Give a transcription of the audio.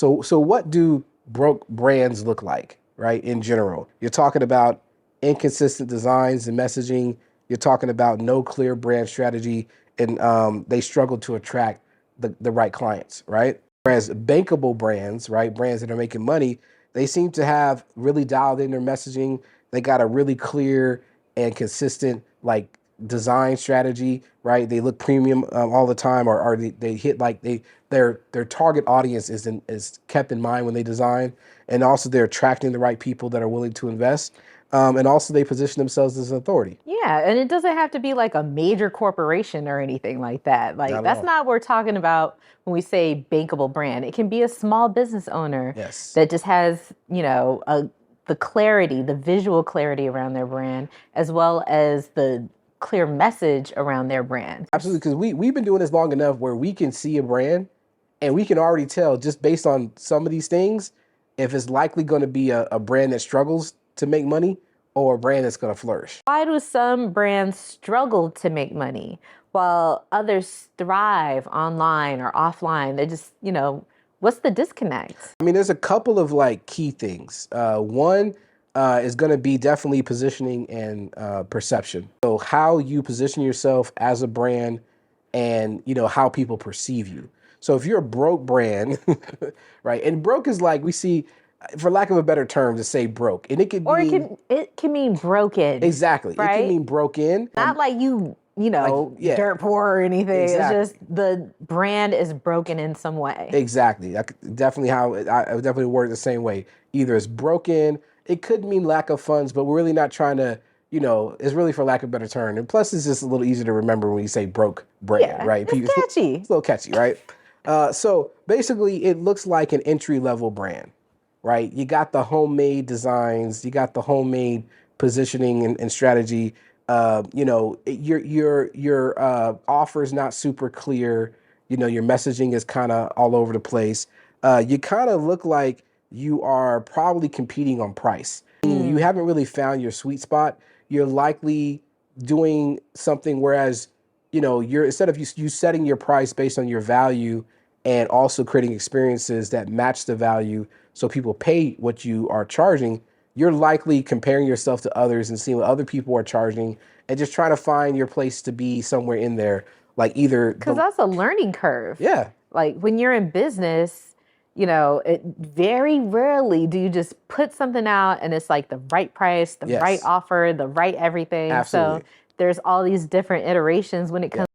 So what do broke brands look like, right? In general, you're talking about inconsistent designs and messaging. You're talking about no clear brand strategy, and they struggle to attract the right clients, right? Whereas bankable brands, right, brands that are making money, they seem to have really dialed in their messaging. They got a really clear and consistent like design strategy, right? They look premium all the time, or they hit like their target audience is kept in mind when they design, and also they're attracting the right people that are willing to invest, and also they position themselves as an authority. Yeah, and it doesn't have to be like a major corporation or anything like that. Like Not at that's all. not what we're talking about when we say bankable brand. It can be a small business owner Yes. that just has, the clarity, the visual clarity around their brand, as well as the clear message around their brand. Absolutely, because we've been doing this long enough where we can see a brand and we can already tell just based on some of these things if it's likely going to be a brand that struggles to make money or a brand that's going to flourish. Why do some brands struggle to make money while others thrive online or offline? They just, what's the disconnect? I mean, there's a couple of like key things. One is going to be definitely positioning and perception. So how you position yourself as a brand, and how people perceive you. So if you're a broke brand, right? And broke is like we see, for lack of a better term, to say broke, and it could Or mean it can mean broken, exactly. It can right? mean broken. Not like Like yeah, dirt poor or anything. It's exactly. just the brand is broken in some way. Exactly. Definitely how I would definitely word it the same way. Either it's broken, it could mean lack of funds, but we're really not trying to, it's really for lack of a better term. And plus, it's just a little easier to remember when you say broke brand, Yeah, right? it's catchy. It's a little catchy, right? So basically, it looks like an entry level brand, right? You got the homemade designs, you got the homemade positioning and strategy. Your offer is not super clear. Your messaging is kind of all over the place. You kind of look like you are probably competing on price. You haven't really found your sweet spot. You're likely doing something whereas, you're instead of you setting your price based on your value and also creating experiences that match the value so people pay what you are charging, you're likely comparing yourself to others and seeing what other people are charging and just trying to find your place to be somewhere in there. Like either Because that's a learning curve. yeah, Like when you're in business, it very rarely do you just put something out and it's like the right price, the right yes, offer, the right everything. So absolutely. there's all these different iterations when it comes